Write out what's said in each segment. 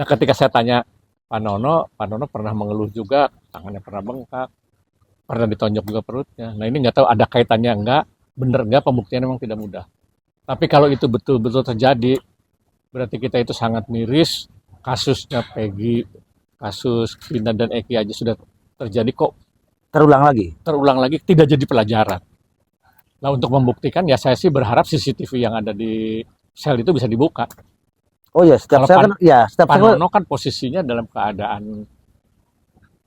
Nah, ketika saya tanya Pak Nono pernah mengeluh juga, tangannya pernah bengkak, pernah ditonjok juga perutnya. Nah, ini nggak tahu ada kaitannya enggak, bener enggak, pembuktian memang tidak mudah. Tapi kalau itu betul-betul terjadi, berarti kita itu sangat miris. Kasusnya Peggy, kasus Vina dan Eki aja sudah terjadi, kok Terulang lagi. terulang lagi, tidak jadi pelajaran. Nah, untuk membuktikan ya saya sih berharap CCTV yang ada di sel itu bisa dibuka. Oh ya, setiap Kalau saya kan, ya setiap Pak saya, Nono kan posisinya dalam keadaan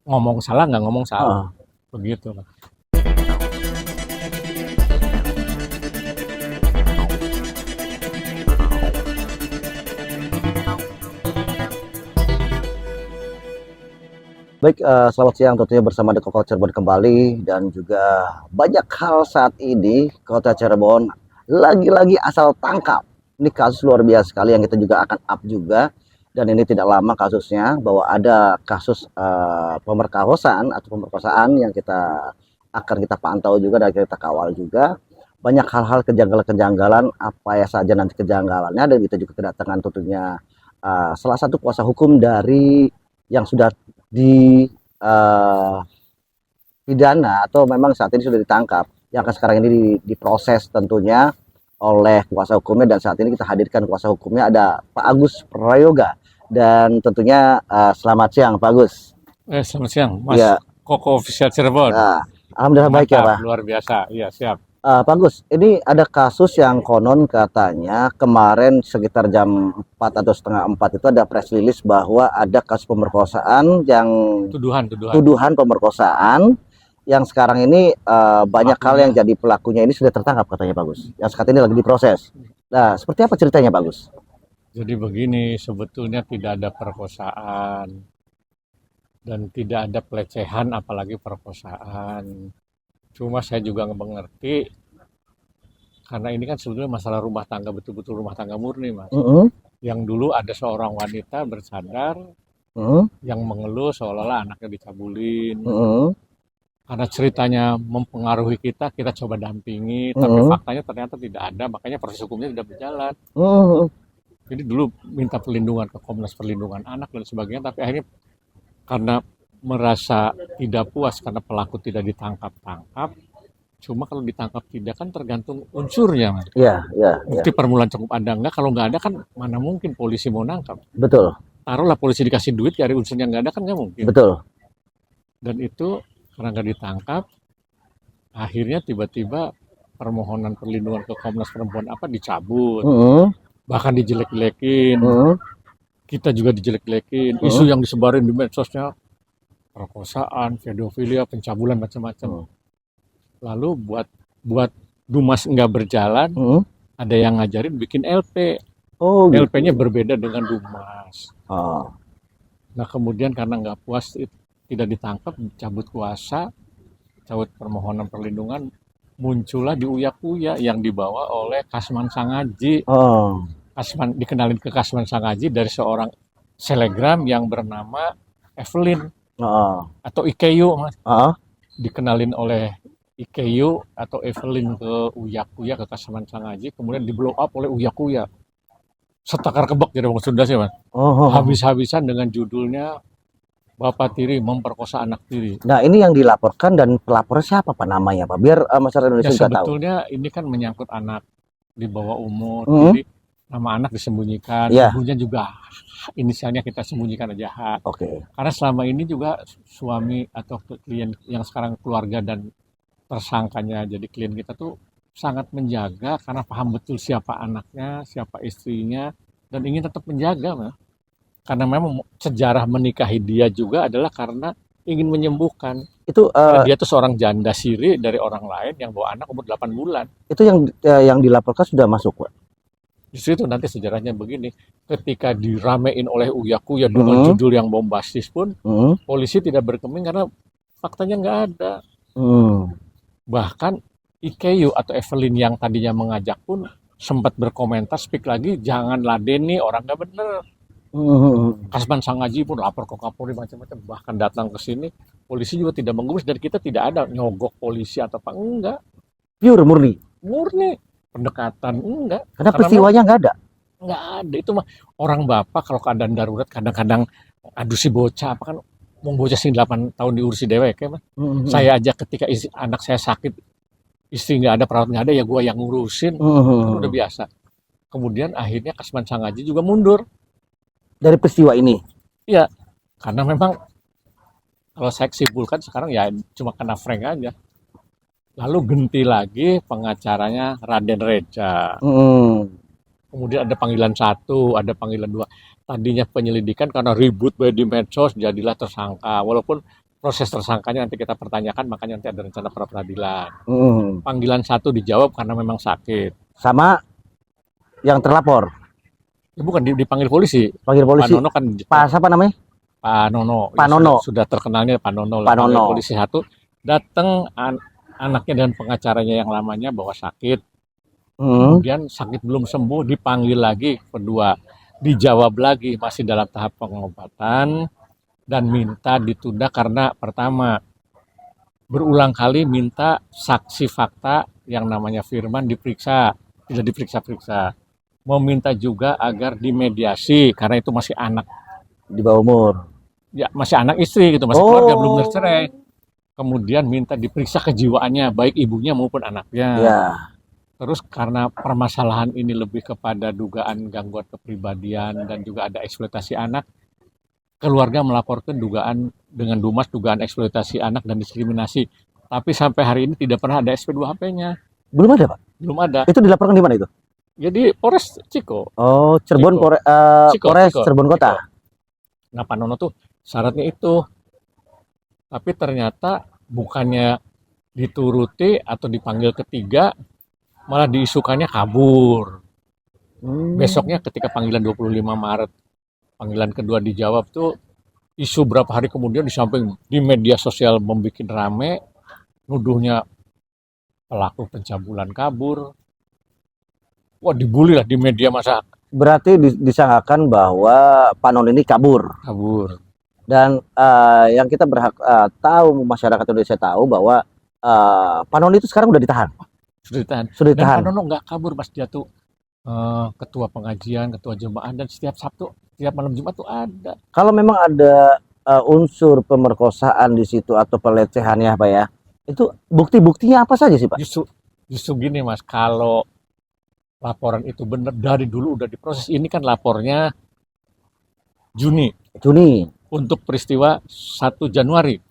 ngomong salah nggak ngomong salah, Heeh. begitu. Baik, selamat siang tentunya bersama The Koko Cirebon kembali, dan juga banyak hal saat ini Kota Cirebon lagi-lagi asal tangkap. Ini kasus luar biasa sekali yang kita juga akan up juga, dan ini tidak lama kasusnya bahwa ada kasus pemerkosaan atau pemerkosaan yang kita pantau juga dan kita kawal juga. Banyak hal-hal kejanggalan-kejanggalan, apa ya saja nanti kejanggalannya, dan kita juga kedatangan tentunya salah satu kuasa hukum dari yang sudah di pidana atau memang saat ini sudah ditangkap, yang sekarang ini diproses tentunya oleh kuasa hukumnya, dan saat ini kita hadirkan kuasa hukumnya, ada Pak Agus Prayoga, dan tentunya selamat siang Pak Agus. Selamat siang, Mas Ya, Koko Official Cirebon. alhamdulillah baik ya Mantap, Pak. luar biasa. Iya, siap. Pak Gus, ini ada kasus yang konon katanya kemarin sekitar jam 4 atau setengah 4 itu ada press release bahwa ada kasus pemerkosaan yang Tuduhan. tuduhan pemerkosaan yang sekarang ini banyak hal yang jadi pelakunya ini sudah tertangkap katanya Pak Gus. Yang saat ini lagi diproses. Nah, seperti apa ceritanya Pak Gus? Jadi begini, sebetulnya tidak ada perkosaan dan tidak ada pelecehan, apalagi perkosaan. Cuma saya juga nggak mengerti, karena ini kan sebetulnya masalah rumah tangga, betul-betul rumah tangga murni, Mas. Yang dulu ada seorang wanita bersadar yang mengeluh seolah-olah anaknya dicabulin. Karena ceritanya mempengaruhi kita coba dampingi, tapi faktanya ternyata tidak ada, makanya proses hukumnya tidak berjalan. Jadi dulu minta perlindungan ke Komnas Perlindungan Anak dan sebagainya, tapi akhirnya karena merasa tidak puas karena pelaku tidak ditangkap-tangkap. Cuma kalau ditangkap tidak kan tergantung unsurnya, Mas. Iya. Bukti permulaan cukup ada enggak, kalau nggak ada kan mana mungkin polisi mau nangkap. Betul. Taruhlah polisi dikasih duit, cari unsurnya nggak ada kan nggak mungkin. Betul. Dan itu karena nggak ditangkap, akhirnya tiba-tiba permohonan perlindungan ke Komnas Perempuan apa dicabut, bahkan dijelek-jelekin. Kita juga dijelek-jelekin, isu yang disebarin di medsosnya perkosaan, pedofilia, pencabulan macam-macam. Lalu buat Dumas nggak berjalan, ada yang ngajarin bikin LP. Gitu. LP-nya berbeda dengan Dumas. Nah, kemudian karena nggak puas tidak ditangkap, cabut kuasa, cabut permohonan perlindungan, muncullah di Uya-Kuya yang dibawa oleh Kasman Sangaji. Kasman dikenalin ke Kasman Sangaji dari seorang selegram yang bernama Evelyn atau Ikeyu, Mas. Dikenalin oleh Ikeyu atau Evelyn ke Uya-Kuya, ke Kasman Sangaji, kemudian di blow up oleh Uya-Kuya. Setakar kebak jadi orang Sunda sih, Mas. Habis-habisan dengan judulnya Bapak Tiri memperkosa anak tiri. Nah, ini yang dilaporkan, dan pelapornya siapa Pak namanya Pak? Biar masyarakat Indonesia juga tahu. Sebetulnya ini kan menyangkut anak di bawah umur, jadi nama anak disembunyikan, ibunya juga inisialnya kita sembunyikan aja H. Karena selama ini juga suami atau klien yang sekarang keluarga dan tersangkanya jadi klien kita tuh sangat menjaga karena paham betul siapa anaknya, siapa istrinya, dan ingin tetap menjaga, Mas. Karena memang sejarah menikahi dia juga adalah karena ingin menyembuhkan. Itu dia tuh seorang janda siri dari orang lain yang bawa anak umur 8 bulan. Itu yang dilaporkan sudah masuk, Pak. Justru itu nanti sejarahnya begini, ketika diramein oleh Uya-Kuya dengan judul yang bombastis pun, polisi tidak berkeming karena faktanya nggak ada. Bahkan Ikeyu atau Evelyn yang tadinya mengajak pun sempat berkomentar, speak lagi, jangan ladeni orang nggak bener. Kasman Sangaji pun lapor ke Kapolri macam-macam, bahkan datang ke sini, polisi juga tidak menggubris, dan kita tidak ada nyogok polisi atau apa, enggak. Pure murni pendekatan, enggak. Karena peristiwanya nggak ada. nggak ada. Itu mah orang bapak kalau keadaan darurat kadang-kadang aduh si bocah apa kan mau bocah sih 8 tahun diurusi dewek ya mah. Mhm. Saya aja ketika anak saya sakit, istri nggak ada, perawat nggak ada, ya gua yang ngurusin, kan udah Mhm. biasa. Kemudian akhirnya Kasman Sangaji juga mundur. Dari peristiwa ini. Iya, karena memang kalau saya simpulkan sekarang ya cuma kena Frank aja. Lalu ganti lagi pengacaranya Raden Reja. Mhm. Kemudian ada panggilan satu, ada panggilan dua. Tadinya penyelidikan karena ribut di medsos, jadilah tersangka. Walaupun proses tersangkanya nanti kita pertanyakan, makanya nanti ada rencana pra peradilan. Mhm. Panggilan satu dijawab karena memang sakit. Sama yang terlapor, Ya bukan dipanggil polisi. panggil Pak polisi. Nono kan Pas apa namanya? Pak Nono, Pak ya sudah Nono. sudah terkenalnya Pak Nono lah, Pak panggil Nono. polisi satu, datang anaknya dan pengacaranya yang lamanya bawa sakit. Mhm. Kemudian sakit belum sembuh, dipanggil lagi kedua, dijawab lagi masih dalam tahap pengobatan dan minta ditunda karena pertama berulang kali minta saksi fakta yang namanya Firman diperiksa, tidak diperiksa-periksa. Meminta juga agar dimediasi karena itu masih anak, Di bawah umur. ya masih anak istri gitu, masih keluarga belum Oh. bercerai. Kemudian minta diperiksa kejiwaannya baik ibunya maupun anaknya. Ya. Terus karena permasalahan ini lebih kepada dugaan gangguan kepribadian dan juga ada eksploitasi anak, keluarga melaporkan dugaan dengan Dumas dugaan eksploitasi anak dan diskriminasi. Tapi sampai hari ini tidak pernah ada SP2HP-nya. Belum ada, Pak? Belum ada. Itu dilaporkan di mana itu? Jadi Polres Ciko. Oh, Cirebon, Ciko. Ciko, Polres Ciko, Cirebon Ciko. Kota. Nah, Pak Nono tuh syaratnya itu. Tapi ternyata bukannya dituruti atau dipanggil ketiga, malah diisukannya kabur. Besoknya ketika panggilan 25 Maret, panggilan kedua dijawab tuh isu berapa hari kemudian di samping di media sosial membuat rame, nuduhnya pelaku pencabulan kabur. Wah dibully lah di media masa Berarti disangkakan bahwa Pak Non ini kabur. kabur. Dan yang kita berhak tahu, masyarakat Indonesia tahu bahwa Pak Non itu sekarang udah ditahan. Sudah ditahan. Sudah Dan ditahan. Pak Nono nggak kabur Mas, dia tuh ketua pengajian, ketua jemaah, dan setiap Sabtu, setiap malam Jumat tuh ada. Kalau memang ada unsur pemerkosaan di situ atau pelecehan ya Pak ya, itu bukti-buktinya apa saja sih Pak? Justru gini Mas, kalau laporan itu benar dari dulu udah diproses. Ini kan lapornya Juni Juni. untuk peristiwa 1 Januari.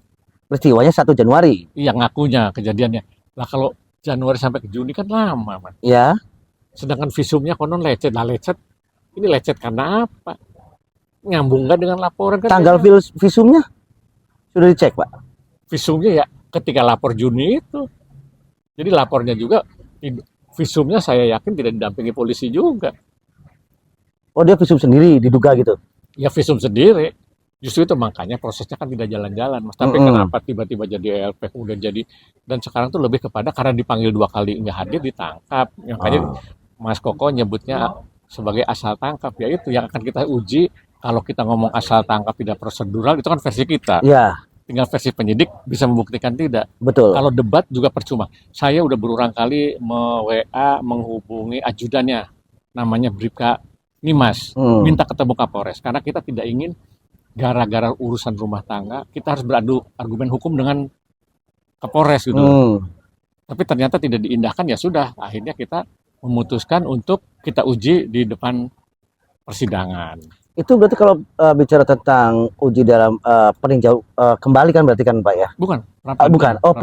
Peristiwanya 1 Januari. Yang ngakunya kejadiannya. Lah kalau Januari sampai ke Juni kan lama, Mas. Ya. Sedangkan visumnya konon lecet. Lah lecet, ini lecet karena apa? Nyambung nggak dengan laporan kan? Tanggal visumnya sudah dicek Pak? Visumnya ya ketika lapor Juni itu. Jadi lapornya juga, visumnya saya yakin tidak didampingi polisi juga. Oh dia visum sendiri diduga gitu? Ya visum sendiri. Justru itu makanya prosesnya kan tidak jalan-jalan Mas. Tapi kenapa tiba-tiba jadi ELP kemudian jadi, dan sekarang tuh lebih kepada karena dipanggil 2 kali nggak hadir ditangkap. Makanya Mas Koko nyebutnya sebagai asal tangkap, yaitu yang akan kita uji. Kalau kita ngomong asal tangkap tidak prosedural itu kan versi kita. Ya. Tinggal versi penyidik bisa membuktikan tidak. Betul. Kalau debat juga percuma. Saya udah berulang kali WA menghubungi ajudannya, namanya Bribka Nimas, minta ketemu Kapolres karena kita tidak ingin gara-gara urusan rumah tangga kita harus beradu argumen hukum dengan Kapolres gitu. Tapi ternyata tidak diindahkan, ya sudah. Akhirnya kita memutuskan untuk kita uji di depan persidangan. Itu berarti kalau bicara tentang uji dalam peninjau kembali kan berarti kan Pak ya? Bukan. Bukan. Oh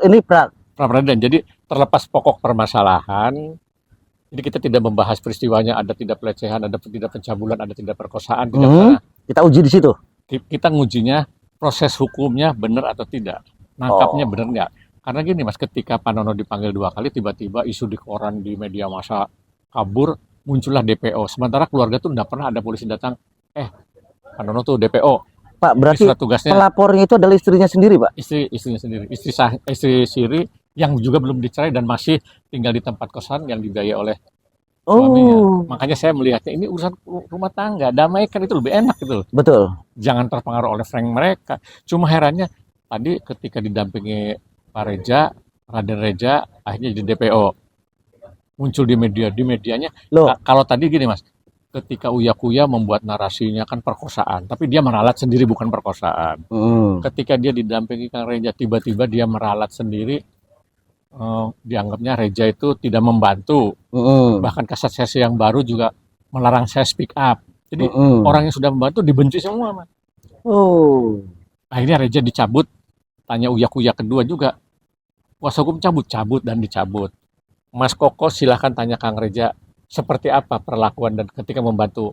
ini pra peradilan. Jadi terlepas pokok permasalahan, jadi kita tidak membahas peristiwanya ada tidak pelecehan, ada tidak pencabulan, ada tidak perkosaan, tidak pernah. Kita uji di situ. Kita ngujinya proses hukumnya benar atau tidak, nangkapnya benar nggak. Karena gini Mas, ketika Pak Nono dipanggil 2 kali, tiba-tiba isu di koran, di media massa kabur, muncullah DPO. Sementara keluarga tuh nggak pernah ada polisi datang, Pak Nono tuh DPO. Pak, berarti tugasnya, pelapornya itu adalah istrinya sendiri Pak? Istrinya sendiri. Istri Siri yang juga belum dicerai dan masih tinggal di tempat kosan yang dibiayai oleh suaminya. Makanya saya melihatnya ini urusan rumah tangga, damaikan itu lebih enak gitu. Betul. Jangan terpengaruh oleh Frank mereka. Cuma herannya tadi ketika didampingi Pak Reja, Raden Reja, akhirnya jadi DPO. Muncul di medianya. Loh. Kalau tadi gini Mas, ketika Uya-Kuya membuat narasinya kan perkosaan, tapi dia meralat sendiri bukan perkosaan. Ketika dia didampingi Kang Reja, tiba-tiba dia meralat sendiri, dianggapnya Reja itu tidak membantu. Bahkan kasat sesi yang baru juga melarang saya speak up. Jadi orang yang sudah membantu dibenci semua, Mas. Akhirnya Reja dicabut, tanya Uya-Kuya kedua juga. Kuasa hukum cabut dan dicabut. Mas Koko silahkan tanya Kang Reja seperti apa perlakuan dan ketika membantu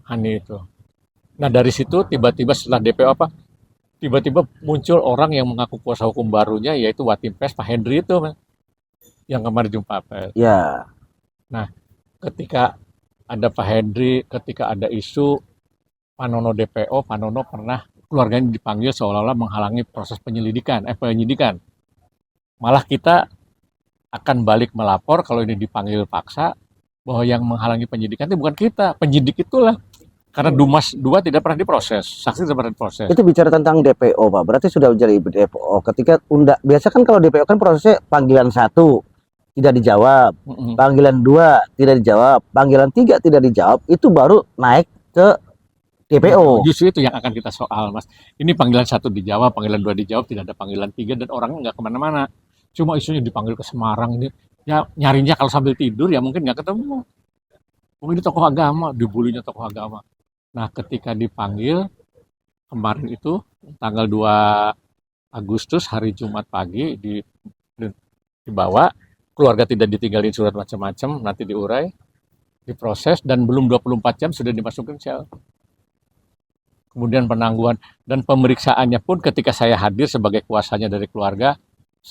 Hani itu. Nah dari situ tiba-tiba setelah DPO tiba-tiba muncul orang yang mengaku kuasa hukum barunya yaitu Watimpes Pak Hendri itu, Mas, yang kemarin jumpa pers. Ya. Nah ketika ada Pak Hendri, ketika ada isu Panono DPO, Panono pernah keluarganya dipanggil seolah-olah menghalangi proses penyidikan. Malah kita akan balik melapor kalau ini dipanggil paksa bahwa yang menghalangi penyidikan itu bukan kita, penyidik itulah. Karena Dumas 2 tidak pernah diproses, saksi tidak pernah diproses. Itu bicara tentang DPO, Pak. Berarti sudah menjadi DPO. Ketika biasa kan kalau DPO kan prosesnya panggilan 1 tidak dijawab, panggilan 2 tidak dijawab, panggilan 3 tidak dijawab, itu baru naik ke DPO. Justru itu yang akan kita soal, Mas. Ini panggilan 1 dijawab, panggilan 2 dijawab, tidak ada panggilan 3 dan orangnya nggak kemana-mana. Cuma isunya dipanggil ke Semarang ini, ya nyarinya kalau sambil tidur ya mungkin nggak ketemu. Mungkin ini tokoh agama, dibulinya tokoh agama. Nah ketika dipanggil kemarin itu tanggal 2 Agustus hari Jumat pagi dibawa, keluarga tidak ditinggalin surat macam-macam, nanti diurai, diproses dan belum 24 jam sudah dimasukin sel. Kemudian penangguhan dan pemeriksaannya pun ketika saya hadir sebagai kuasanya dari keluarga,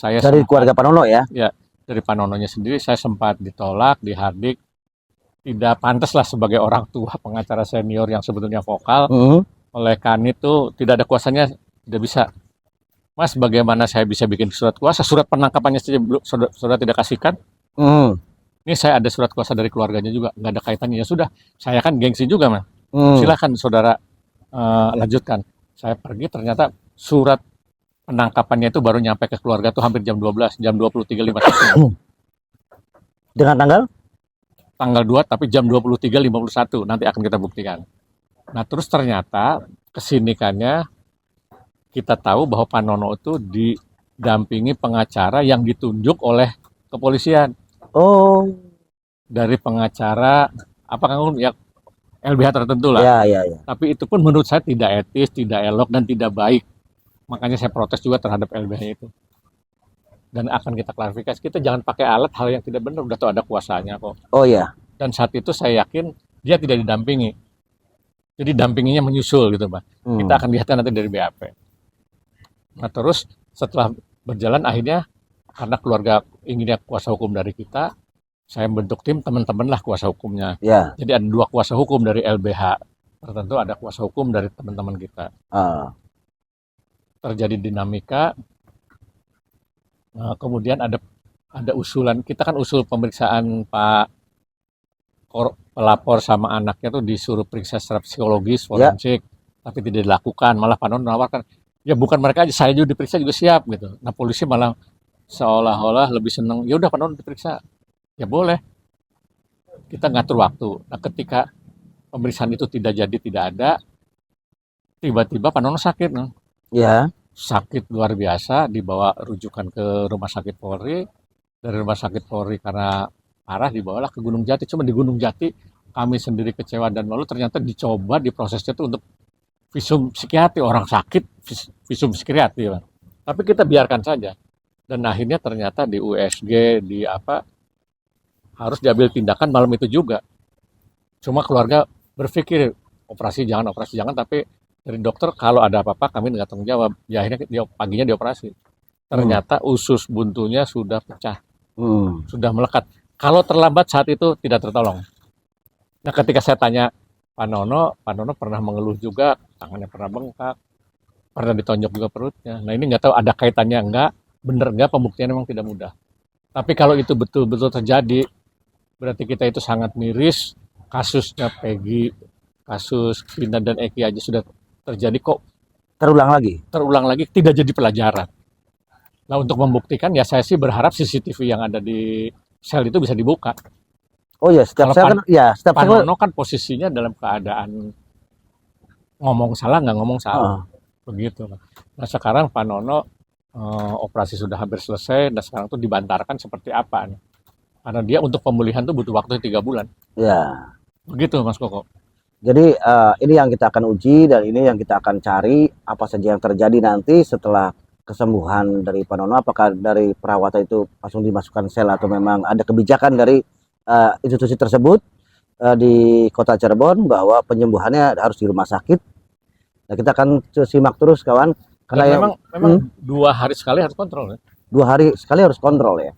dari keluarga Panono ya? Ya, dari Panononya sendiri saya sempat ditolak, dihardik. Tidak pantas lah sebagai orang tua pengacara senior yang sebetulnya vokal. Oleh karena itu tidak ada kuasanya, tidak bisa. Mas, bagaimana saya bisa bikin surat kuasa? Surat penangkapannya saja saudara tidak kasihkan. Ini saya ada surat kuasa dari keluarganya juga, nggak ada kaitannya. Ya sudah, saya kan gengsi juga, Mas. Silakan saudara lanjutkan. Saya pergi, ternyata surat penangkapannya itu baru nyampe ke keluarga tuh hampir jam 12, jam 23.51. Dengan tanggal 2 tapi jam 23.51 nanti akan kita buktikan. Nah terus ternyata kesinikannya kita tahu bahwa Panono itu didampingi pengacara yang ditunjuk oleh kepolisian. Dari pengacara apa kan ya LBH tertentu lah. Ya. Tapi itu pun menurut saya tidak etis, tidak elok dan tidak baik. Makanya saya protes juga terhadap LBH itu. Dan akan kita klarifikasi, kita jangan pakai alat hal yang tidak benar, udah tahu ada kuasanya kok. Oh ya. Dan saat itu saya yakin dia tidak didampingi. Jadi dampinginya menyusul gitu, Pak. Kita akan lihatkan nanti dari BAP. Nah terus setelah berjalan akhirnya karena keluarga inginnya kuasa hukum dari kita, saya bentuk tim teman-teman lah kuasa hukumnya. Ya. Jadi ada 2 kuasa hukum dari LBH tertentu, ada kuasa hukum dari teman-teman kita. Terjadi dinamika. Nah, kemudian ada usulan, kita kan usul pemeriksaan Pak pelapor sama anaknya tuh disuruh periksa secara psikologis, forensik, tapi tidak dilakukan. Malah Panono menawarkan, ya bukan mereka aja, saya juga diperiksa juga siap gitu. Nah polisi malah seolah-olah lebih senang, ya udah Panono diperiksa, ya boleh. Kita ngatur waktu. Nah ketika pemeriksaan itu tidak jadi, tidak ada, tiba-tiba Panono sakit, Ya. Sakit luar biasa, dibawa rujukan ke rumah sakit Polri. Dari rumah sakit Polri karena parah dibawalah ke Gunung Jati. Cuma di Gunung Jati kami sendiri kecewa dan malu, ternyata dicoba diprosesnya itu untuk visum psikiatri, orang sakit visum psikiatri, Bang. Tapi kita biarkan saja. Dan akhirnya ternyata di USG harus diambil tindakan malam itu juga. Cuma keluarga berpikir operasi jangan, tapi dari dokter kalau ada apa-apa kami nggak tanggung jawab. Ya akhirnya paginya dioperasi. Ternyata usus buntunya sudah pecah, sudah melekat. Kalau terlambat saat itu tidak tertolong. Nah ketika saya tanya Panono pernah mengeluh juga, tangannya pernah bengkak, pernah ditonjok juga perutnya. Nah ini nggak tahu ada kaitannya enggak, bener enggak, pembuktian memang tidak mudah. Tapi kalau itu betul-betul terjadi, berarti kita itu sangat miris. Kasusnya Peggy, kasus Vina dan Eki aja sudah terjadi kok terulang lagi tidak jadi pelajaran. Nah untuk membuktikan ya saya sih berharap CCTV yang ada di sel itu bisa dibuka. Oh ya, setiap Kalau saya kan ya setiap Pak saya Nono kan posisinya dalam keadaan ngomong salah nggak ngomong salah, Heeh. begitu. Nah sekarang Pak Nono operasi sudah hampir selesai, dan sekarang tuh dibantarkan seperti apa nih? Karena dia untuk pemulihan tuh butuh waktu 3 bulan, Ya. begitu Mas Koko. Jadi ini yang kita akan uji dan ini yang kita akan cari apa saja yang terjadi nanti setelah kesembuhan dari Pak Nono. Apakah dari perawatan itu langsung dimasukkan sel atau memang ada kebijakan dari institusi tersebut di Kota Cirebon bahwa penyembuhannya harus di rumah sakit. Nah, kita akan simak terus kawan Dan karena yang memang 2 hari sekali harus kontrol ya. 2 hari sekali harus kontrol ya.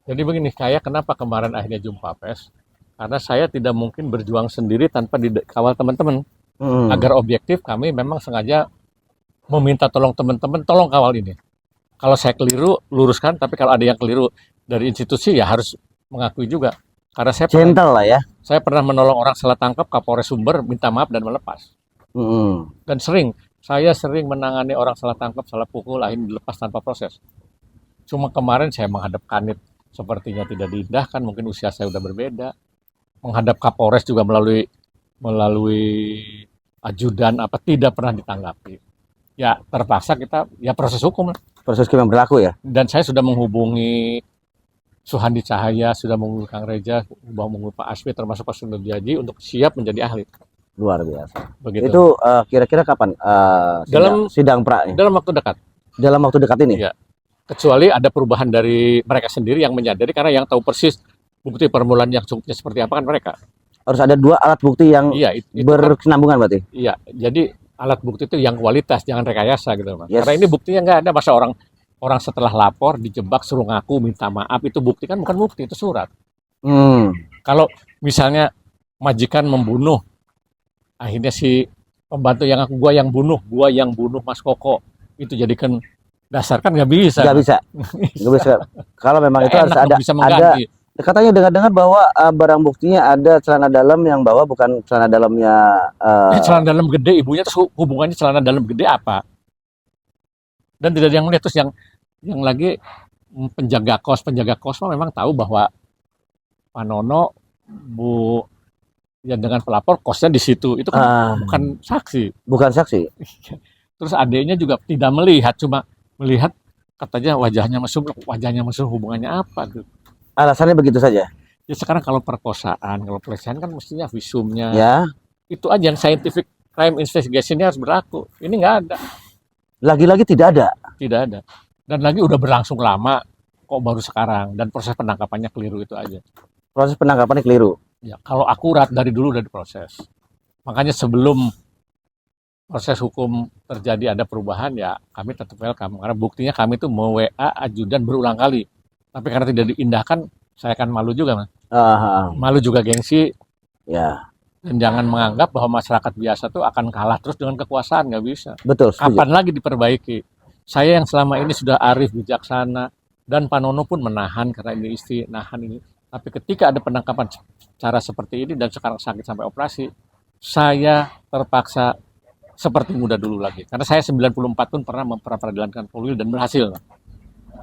Jadi begini, saya kenapa kemarin akhirnya jumpa pers? Karena saya tidak mungkin berjuang sendiri tanpa dikawal teman-teman. Hmm. Agar objektif, kami memang sengaja meminta tolong teman-teman, tolong kawal ini. Kalau saya keliru, luruskan. Tapi kalau ada yang keliru dari institusi, ya harus mengakui juga. Karena Gentle lah ya. saya pernah menolong orang salah tangkap, Kapolres Sumber minta maaf dan melepas. Hmm. Dan saya sering menangani orang salah tangkap, salah pukul, akhirnya dilepas tanpa proses. Cuma kemarin saya menghadap Kanit, sepertinya tidak diindahkan, mungkin usia saya udah berbeda. Menghadap Kapolres juga melalui ajudan apa tidak pernah ditanggapi. Ya terpaksa kita ya proses hukum lah. Proses hukum yang berlaku ya. Dan saya sudah menghubungi Suhandi Cahaya, sudah menghubungi Kang Reja, menghubungi Pak Asfi, termasuk Pak Sundardiaji untuk siap menjadi ahli. Luar biasa. Begitu. Itu kira-kira kapan sidang pra? Dalam waktu dekat. Dalam waktu dekat ini? Iya. Kecuali ada perubahan dari mereka sendiri yang menyadari, karena yang tahu persis bukti permulaan yang cukupnya seperti apa kan mereka. Harus ada 2 alat bukti yang berkesinambungan berarti? Iya, jadi alat bukti itu yang kualitas, jangan rekayasa gitu Mas. Yes. Karena ini buktinya nggak ada, masa orang setelah lapor dijebak suruh ngaku minta maaf, itu bukti kan bukan bukti, itu surat. Kalau misalnya majikan membunuh, akhirnya si pembantu yang aku gua yang bunuh Mas Koko, itu jadikan dasar kan nggak bisa. Nggak bisa. Kalau memang itu harus ada bisa mengganti. Katanya dengar-dengar bahwa barang buktinya ada celana dalam yang bawa bukan celana dalamnya celana dalam gede ibunya, terus hubungannya celana dalam gede apa? Dan tidak ada yang melihat. Terus yang lagi penjaga kos memang tahu bahwa Pak Nono dengan pelapor kosnya di situ. Itu kan bukan saksi. Terus adiknya juga tidak melihat, cuma melihat katanya wajahnya mesum, hubungannya apa gitu. Alasannya begitu saja. Ya sekarang kalau perkosaan, kalau pelecehan kan mestinya visumnya. Ya. Itu aja yang scientific crime investigation harus berlaku. Ini nggak ada. Lagi-lagi tidak ada. Tidak ada. Dan lagi udah berlangsung lama, kok baru sekarang. Dan proses penangkapannya keliru, itu aja. Proses penangkapannya keliru. Ya, kalau akurat dari dulu udah diproses. Makanya sebelum proses hukum terjadi ada perubahan, ya kami tetap welcome. Karena buktinya kami tuh mau WA ajudan berulang kali. Tapi karena tidak diindahkan, saya akan malu juga, Mas. Malu juga, gengsi. Ya. Dan jangan menganggap bahwa masyarakat biasa tuh akan kalah terus dengan kekuasaan, nggak bisa. Betul. Kapan lagi diperbaiki? Saya yang selama ini sudah arif, bijaksana, dan Pak Nono pun menahan karena ini nahan ini. Tapi ketika ada penangkapan cara seperti ini dan sekarang sakit sampai operasi, saya terpaksa seperti muda dulu lagi. Karena saya 94 pun pernah memperadilankan Polri dan berhasil.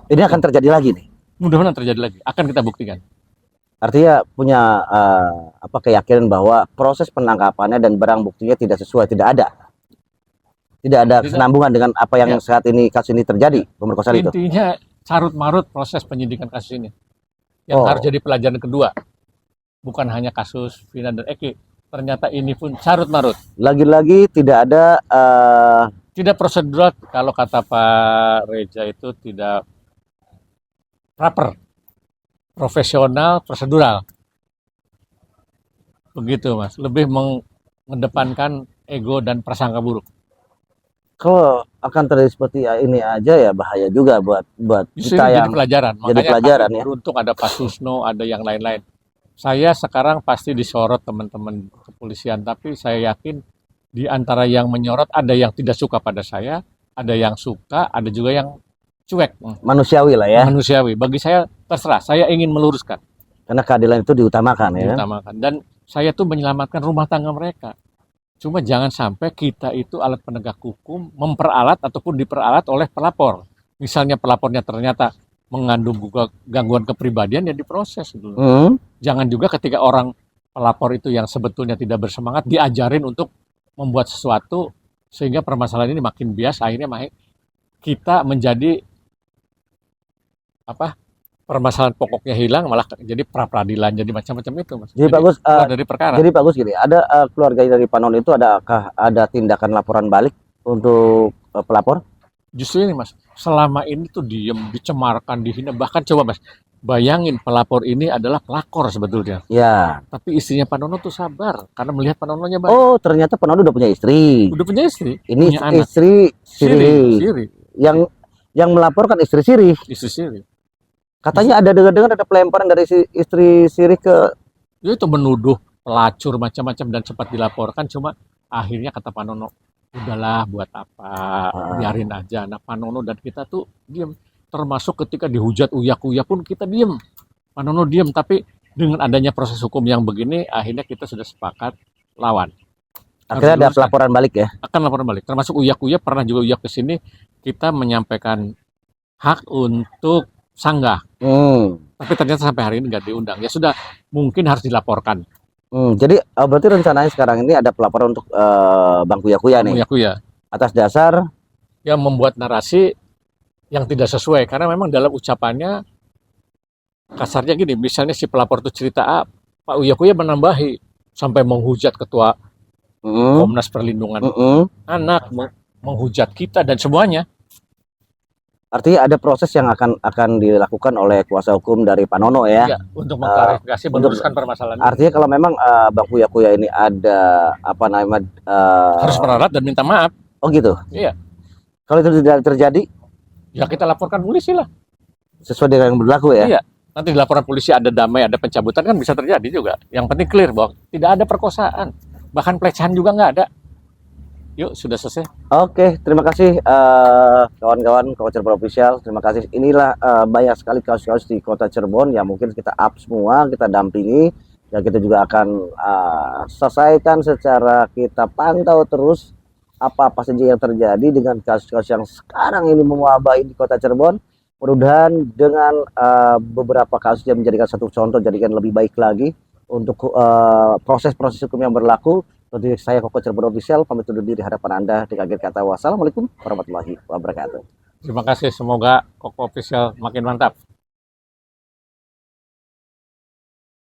Ini akan terjadi lagi nih? Mudah-mudahan terjadi lagi. Akan kita buktikan. Artinya punya keyakinan bahwa proses penangkapannya dan barang buktinya tidak sesuai, tidak ada kesinambungan dengan apa yang saat ini kasus ini terjadi, pemerkosaan itu. Intinya carut marut proses penyidikan kasus ini. Yang harus jadi pelajaran kedua. Bukan hanya kasus Vina dan Eki. Ternyata ini pun carut marut. Lagi-lagi tidak ada tidak prosedural. Kalau kata Pak Reja itu tidak proper, profesional, prosedural. Begitu Mas, lebih mengedepankan ego dan prasangka buruk. Kalau akan terjadi seperti ini aja ya bahaya juga buat kita yang jadi pelajaran. Jadi pelajaran ya. Beruntung ada Pak Susno, ada yang lain-lain. Saya sekarang pasti disorot teman-teman kepolisian, tapi saya yakin di antara yang menyorot ada yang tidak suka pada saya, ada yang suka, ada juga yang cuek. Manusiawi lah ya. Manusiawi. Bagi saya terserah. Saya ingin meluruskan. Karena keadilan itu diutamakan ya. Diutamakan. Dan saya tuh menyelamatkan rumah tangga mereka. Cuma jangan sampai kita itu alat penegak hukum memperalat ataupun diperalat oleh pelapor. Misalnya pelapornya ternyata mengandung gangguan kepribadian, ya diproses dulu. jangan juga ketika orang pelapor itu yang sebetulnya tidak bersemangat diajarin untuk membuat sesuatu sehingga permasalahan ini makin bias, akhirnya kita menjadi apa, permasalahan pokoknya hilang malah jadi pra peradilan, jadi macam-macam itu Mas. Jadi Jadi bagus, keluar dari perkara. jadi bagus gini. Ada keluarga dari Pak Nono itu adakah ada tindakan laporan balik untuk pelapor? Justru ini Mas, selama ini tuh diem, dicemarkan, dihina, bahkan coba Mas, bayangin pelapor ini adalah pelakor sebetulnya. Ya. Tapi istrinya Pak Nono tuh sabar karena melihat Pak Nononya baik. Oh, ternyata Pak Nono udah punya istri. Udah punya istri, Ini punya anak. istri Siri. Siri, Yang melaporkan istri Siri. istri Siri. Katanya ada dengar-dengar ada pelemparan dari istri Siri ke. Dia itu menuduh pelacur macam-macam dan sempat dilaporkan, cuma akhirnya kata Pak Nono, udahlah buat apa, biarin aja. Nah Pak Nono dan kita tuh diem, termasuk ketika dihujat Uya-Kuya pun kita diem, Pak Nono diem, tapi dengan adanya proses hukum yang begini, akhirnya kita sudah sepakat lawan. Akhirnya ada pelaporan balik ya? Akan laporan balik, termasuk Uya-Kuya, pernah juga Uya kesini, kita menyampaikan hak untuk sanggah. Tapi ternyata sampai hari ini nggak diundang. Ya sudah, mungkin harus dilaporkan. Jadi berarti rencananya sekarang ini ada pelaporan untuk Bang Kuya-Kuya nih. Kuya-Kuya. Atas dasar yang membuat narasi yang tidak sesuai, karena memang dalam ucapannya kasarnya gini, misalnya si pelapor itu cerita A, Pak Uya-Kuya menambahi sampai menghujat ketua Komnas Perlindungan Anak, menghujat kita dan semuanya. Artinya ada proses yang akan dilakukan oleh kuasa hukum dari Pak Nono ya, untuk mengklarifikasi, meluruskan permasalahan. Artinya kalau memang Bang Kuya-Kuya ini ada apa namanya harus meralat dan minta maaf. Oh gitu. Iya. Kalau itu tidak terjadi, ya kita laporkan polisi lah. Sesuai dengan yang berlaku ya. Iya. Nanti di laporan polisi ada damai, ada pencabutan kan bisa terjadi juga. Yang penting clear bahwa tidak ada perkosaan, bahkan pelecehan juga nggak ada. Yuk, sudah selesai. Oke, terima kasih kawan-kawan Koko Cirebon Official. Terima kasih. Inilah banyak sekali kasus-kasus di Kota Cirebon yang mungkin kita up semua, kita dampingi, dan kita juga akan selesaikan secara kita pantau terus apa-apa saja yang terjadi dengan kasus-kasus yang sekarang ini mewabah di Kota Cirebon. Mudah-mudahan dengan beberapa kasus yang menjadikan satu contoh, jadikan lebih baik lagi untuk proses-proses hukum yang berlaku. Tentunya saya Koko Cirebon Official pamit undur diri hadapan Anda dengan akhir kata wassalamualaikum warahmatullahi wabarakatuh. Terima kasih, semoga Koko Official makin mantap.